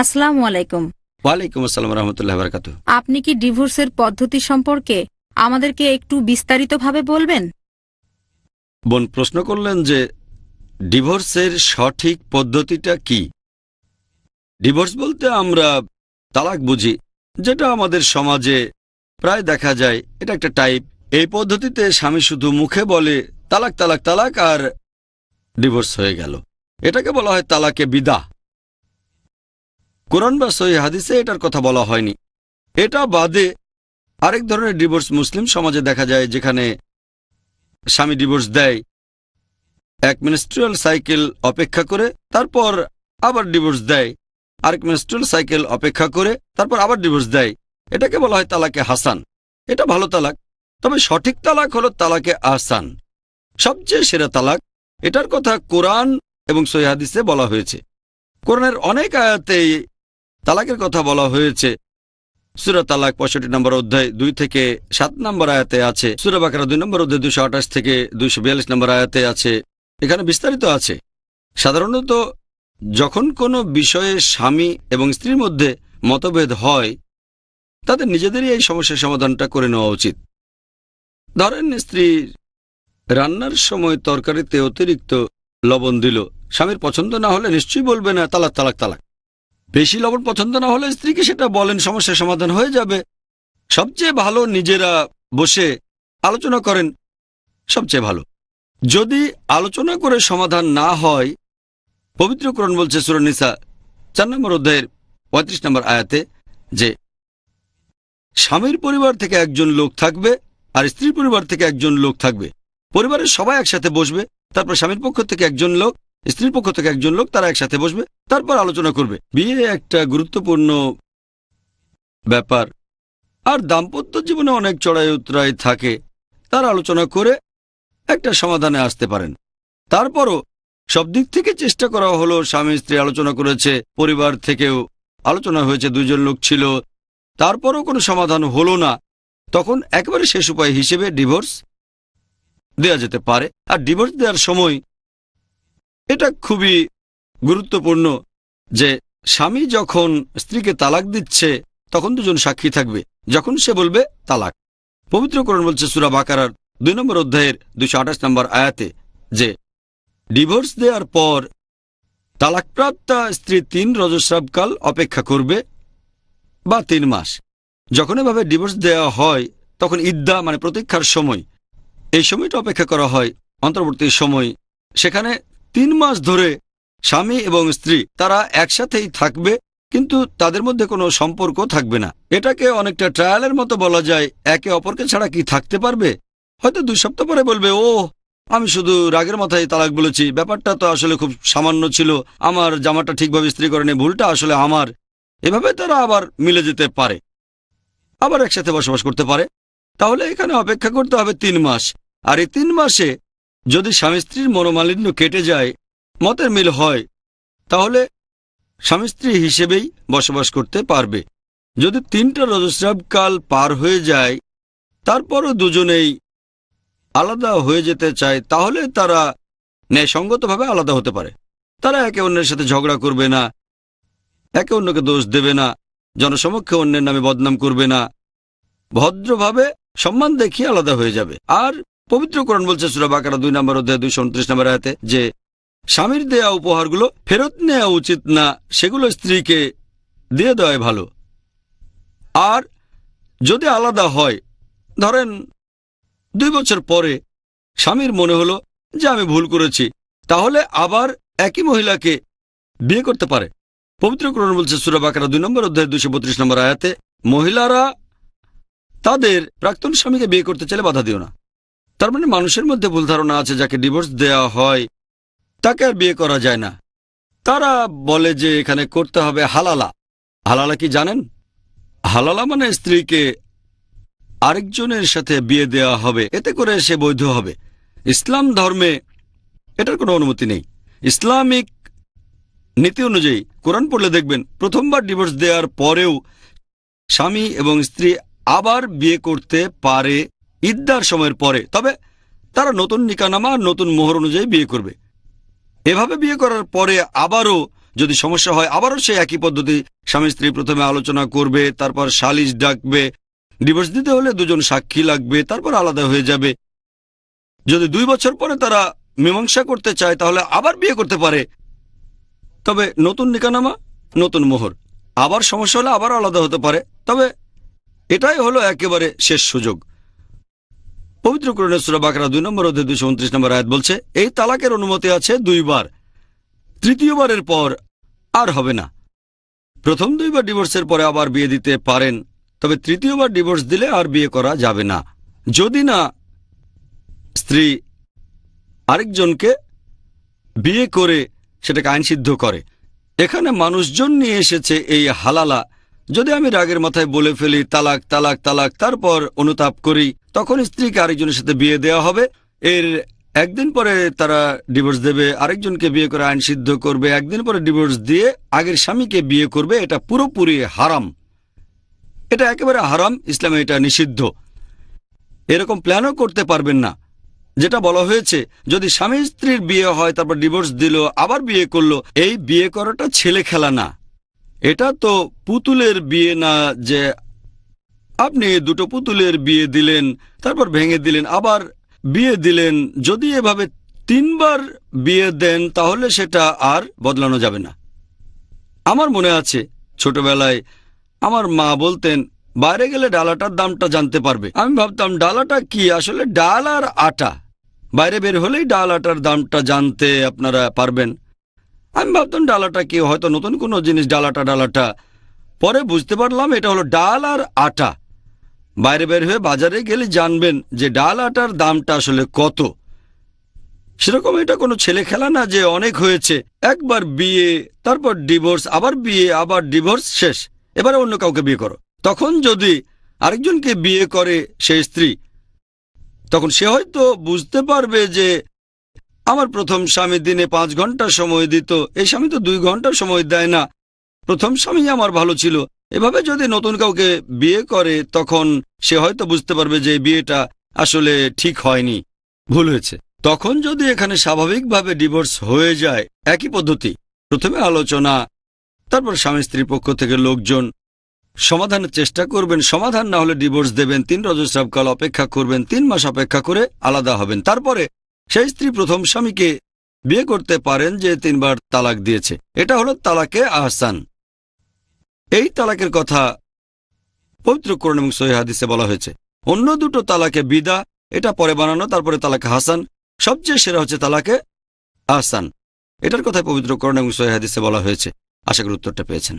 আসসালামু আলাইকুম। ওয়ালাইকুম আসসালাম রহমতুল্লাহ বারাকাতু। আপনি কি ডিভোর্সের পদ্ধতি সম্পর্কে আমাদেরকে একটু বিস্তারিতভাবে বলবেন? বোন প্রশ্ন করলেন যে ডিভোর্সের সঠিক পদ্ধতিটা কি। ডিভোর্স বলতে আমরা তালাক বুঝি, যেটা আমাদের সমাজে প্রায় দেখা যায়। এটা একটা টাইপ। এই পদ্ধতিতে স্বামী শুধু মুখে বলে তালাক তালাক তালাক আর ডিভোর্স হয়ে গেল। এটাকে বলা হয় তালাকে বিদা। কোরআন বা সহিহ হাদিসে এটার কথা বলা হয়নি। এটা বাদে আরেক ধরনের ডিভোর্স মুসলিম সমাজে দেখা যায়, যেখানে স্বামী ডিভোর্স দেয়, এক মেনস্ট্রুয়াল সাইকেল অপেক্ষা করে, তারপর আবার ডিভোর্স দেয়, আরেক মেনস্ট্রুয়াল সাইকেল অপেক্ষা করে, তারপর আবার ডিভোর্স দেয়। এটাকে বলা হয় তালাকে হাসান। এটা ভালো তালাক। তবে সঠিক তালাক হলো তালাকে আহসান, সবচেয়ে সেরা তালাক। এটার কথা কোরআন এবং সহিহ হাদিসে বলা হয়েছে। কোরআনের অনেক আয়াতেই তালাকের কথা বলা হয়েছে। সূরা তালাক 65 নম্বর অধ্যায় 2 থেকে 7 নম্বর আয়াতে আছে। সূরা বাকারা 2 নম্বর অধ্যায় 228 থেকে 242 নম্বর আয়াতে আছে। এখানে বিস্তারিত আছে। সাধারণত যখন কোনো বিষয়ে স্বামী এবং স্ত্রীর মধ্যে মতভেদ হয়, তাদের নিজেদেরই এই সমস্যার সমাধানটা করে নেওয়া উচিত। ধরেন, স্ত্রী রান্নার সময় তরকারিতে অতিরিক্ত লবণ দিল। স্বামীর পছন্দ না হলে নিশ্চয়ই বলবে না তালাক তালাক তালাক। বেশি লবণ পছন্দ না হলে স্ত্রীকে সেটা বলেন, সমস্যার সমাধান হয়ে যাবে। সবচেয়ে ভালো নিজেরা বসে আলোচনা করেন, সবচেয়ে ভালো। যদি আলোচনা করে সমাধান না হয়, পবিত্র কোরআন বলছে সূরা নিসা 4 নম্বর অধ্যায়ের 35 নম্বর আয়াতে যে স্বামীর পরিবার থেকে একজন লোক থাকবে আর স্ত্রীর পরিবার থেকে একজন লোক থাকবে। পরিবারের সবাই একসাথে বসবে, তারপর স্বামীর পক্ষ থেকে একজন লোক, স্ত্রীর পক্ষ থেকে একজন লোক, তারা একসাথে বসবে, তারপর আলোচনা করবে। বিয়ে একটা গুরুত্বপূর্ণ ব্যাপার, আর দাম্পত্য জীবনে অনেক চড়াই উতরাই থাকে। তারা আলোচনা করে একটা সমাধানে আসতে পারেন। তারপরও সব দিক থেকে চেষ্টা করা হলো। স্বামী স্ত্রী আলোচনা করেছে, পরিবার থেকেও আলোচনা হয়েছে, দুইজন লোক ছিল, তারপরও কোনো সমাধান হলো না। তখন একেবারে শেষ উপায় হিসেবে ডিভোর্স দেয়া যেতে পারে। আর ডিভোর্স দেওয়ার সময় এটা খুবই গুরুত্বপূর্ণ যে স্বামী যখন স্ত্রীকে তালাক দিচ্ছে, তখন দুজন সাক্ষী থাকবে। যখন সে বলবে তালাক, পবিত্র কোরআন বলছে সূরা বাকারার 2 নম্বর অধ্যায়ের 228 নম্বর আয়াতে যে ডিভোর্স দেওয়ার পর তালাকপ্রাপ্তা স্ত্রী 3 রজস্রাবকাল অপেক্ষা করবে, বা 3 মাস। যখন এভাবে ডিভোর্স দেওয়া হয়, তখন ইদ্দা মানে প্রতীক্ষার সময়, এই সময়টা অপেক্ষা করা হয়, অন্তর্বর্তী সময়। সেখানে 3 মাস ধরে স্বামী এবং স্ত্রী তারা একসাথেই থাকবে, কিন্তু তাদের মধ্যে কোনো সম্পর্ক থাকবে না। এটাকে অনেকটা ট্রায়ালের মতো বলা যায়। একে অপরকে ছাড়া কি থাকতে পারবে? হয়তো 2 সপ্তাহ পরে বলবে, ও আমি শুধু রাগের মাথায় তালাক বলেছি, ব্যাপারটা তো আসলে খুব সামান্য ছিল, আমার জামাটা ঠিকভাবে ইস্ত্রি করেনি, ভুলটা আসলে আমার। এভাবে তারা আবার মিলে যেতে পারে, আবার একসাথে বসবাস করতে পারে। তাহলে এখানে অপেক্ষা করতে হবে 3 মাস। আর এই 3 মাসে যদি স্বামী স্ত্রীর মনোমালিন্য কেটে যায়, মতের মিল হয়, তাহলে স্বামী স্ত্রী হিসেবেই বসবাস করতে পারবে। যদি 3টা রজস্রাবকাল পার হয়ে যায়, তারপরও দুজনেই আলাদা হয়ে যেতে চায়, তাহলে তারা ন্যায়সঙ্গতভাবে আলাদা হতে পারে। তারা একে অন্যের সাথে ঝগড়া করবে না, একে অন্যকে দোষ দেবে না, জনসমক্ষে অন্যের নামে বদনাম করবে না, ভদ্রভাবে সম্মান দেখিয়ে আলাদা হয়ে যাবে। আর পবিত্র কোরআন বলছে সূরা বাকারা 2 নম্বর অধ্যায় 229 নম্বর আয়াতে যে স্বামীর দেয়া উপহারগুলো ফেরত নেওয়া উচিত না, সেগুলো স্ত্রীকে দিয়ে দেওয়াই ভালো। আর যদি আলাদা হয়, ধরেন 2 বছর পরে স্বামীর মনে হলো যে আমি ভুল করেছি, তাহলে আবার একই মহিলাকে বিয়ে করতে পারে। পবিত্র কোরআন বলছে সূরা বাকারা 2 নম্বর অধ্যায় 232 নম্বর আয়াতে মহিলারা তাদের প্রাক্তন স্বামীকে বিয়ে করতে চাইলে বাধা দিও না। তার মানে মানুষের মধ্যে ভুল ধারণা আছে, যাকে ডিভোর্স দেওয়া হয় তাকে আর বিয়ে করা যায় না। তারা বলে যে এখানে করতে হবে হালালা। হালালা কি জানেন? হালালা মানে স্ত্রীকে আরেকজনের সাথে বিয়ে দেওয়া হবে, এতে করে সে বৈধ হবে। ইসলাম ধর্মে এটার কোনো অনুমতি নেই। ইসলামিক নীতি অনুযায়ী কোরআন পড়লে দেখবেন, প্রথমবার ডিভোর্স দেওয়ার পরেও স্বামী এবং স্ত্রী আবার বিয়ে করতে পারে ইদ্দার সময়ের পরে। তবে তারা নতুন নিকানামা আর নতুন মোহর অনুযায়ী বিয়ে করবে। এভাবে বিয়ে করার পরে আবারও যদি সমস্যা হয় আবারও সেই একই পদ্ধতি, স্বামী স্ত্রী প্রথমে আলোচনা করবে, তারপর সালিশ ডাকবে। ডিভোর্স দিতে হলে দুজন সাক্ষী লাগবে, তারপর আলাদা হয়ে যাবে। যদি 2 বছর পরে তারা মীমাংসা করতে চায় তাহলে আবার বিয়ে করতে পারে, তবে নতুন নিকানামা, নতুন মোহর। আবার সমস্যা হলে আবার আলাদা হতে পারে, তবে এটাই হলো একেবারে শেষ সুযোগ। পবিত্র কোরআনের সূরা বাকারা 2 নম্বর অধ্যায় 229 নম্বর আয়াত বলছে, এই তালাকের অনুমতি আছে 2 বার, তৃতীয়বারের পর আর হবে না। প্রথম 2 বার ডিভোর্সের পরে আবার বিয়ে দিতে পারেন, তবে তৃতীয়বার ডিভোর্স দিলে আর বিয়ে করা যাবে না, যদি না স্ত্রী আরেকজনকে বিয়ে করে সেটাকে আইনসিদ্ধ করে। এখানে মানুষজন নিয়ে এসেছে এই হালালা। যদি আমি রাগের মাথায় বলে ফেলি তালাক তালাক তালাক, তারপর অনুতাপ করি, তখন স্ত্রীকে আরেকজনের সাথে বিয়ে দেওয়া হবে। এর একদিন পরে তারা ডিভোর্স দেবে, আরেকজনকে বিয়ে করে আইন সিদ্ধ করবে, একদিন পরে ডিভোর্স দিয়ে আগের স্বামীকে বিয়ে করবে। এটা পুরোপুরি হারাম, এটা একেবারে হারাম। ইসলামে এটা নিষিদ্ধ। এরকম প্ল্যানও করতে পারবেন না। যেটা বলা হয়েছে, যদি স্বামী স্ত্রীর বিয়ে হয় তারপর ডিভোর্স দিল আবার বিয়ে করলো, এই বিয়ে করাটা ছেলে খেলা না। এটা তো পুতুলের বিয়ে না যে আপনি 2টো পুতুলের বিয়ে দিলেন, তারপর ভেঙে দিলেন, আবার বিয়ে দিলেন। যদি এভাবে 3 বার বিয়ে দেন তাহলে সেটা আর বদলানো যাবে না। আমার মনে আছে ছোটবেলায় আমার মা বলতেন, বাইরে গেলে ডালাটার দামটা জানতে পারবে। আমি ভাবতাম ডালাটা কি, আসলে ডাল আর আটা। বাইরে বের হলেই ডাল আটার দামটা জানতে আপনারা পারবেন। আমি ভাবতাম ডালাটা কি, হয়তো নতুন কোনো জিনিস, ডালাটা। পরে বুঝতে পারলাম এটা হলো ডাল আর আটা। বাইরে বের হয়ে বাজারে গেলে জানবেন যে ডাল আটার দামটা আসলে কত। সেরকম এটা কোনো ছেলে খেলা না যে অনেক হয়েছে, একবার বিয়ে, তারপর ডিভোর্স, আবার বিয়ে, আবার ডিভোর্স, শেষ, এবারে অন্য কাউকে বিয়ে করো। তখন যদি আরেকজনকে বিয়ে করে সেই স্ত্রী, তখন সে হয়তো বুঝতে পারবে যে আমার প্রথম স্বামী দিনে 5 ঘন্টা সময় দিত, এই স্বামী তো 2 ঘন্টা সময় দেয় না, প্রথম স্বামী আমার ভালো ছিল। এভাবে যদি নতুন কাউকে বিয়ে করে তখন সে হয়তো বুঝতে পারবে যে বিয়েটা আসলে ঠিক হয়নি, ভুল হয়েছে। তখন যদি এখানে স্বাভাবিকভাবে ডিভোর্স হয়ে যায়, একই পদ্ধতি, প্রথমে আলোচনা, তারপর স্বামী স্ত্রীর পক্ষ থেকে লোকজন সমাধানের চেষ্টা করবেন। সমাধান না হলে ডিভোর্স দেবেন, 3 রজস্রাবকাল অপেক্ষা করবেন, 3 মাস অপেক্ষা করে আলাদা হবেন। তারপরে সেই স্ত্রী প্রথম স্বামীকে বিয়ে করতে পারেন যে 3 বার তালাক দিয়েছে। এটা হলো তালাকে আহসান। এই তালাকের কথা পবিত্র কোরআন এবং সহিহ হাদিসে বলা হয়েছে। অন্য 2টো তালাকে বিদা, এটা পরে বানানো, তারপরে তালাকে হাসান। সবচেয়ে সেরা হচ্ছে তালাকে আহসান। এটার কথাই পবিত্র কোরআন এবং সহিহ হাদিসে বলা হয়েছে। আশা করি উত্তরটা পেয়েছেন।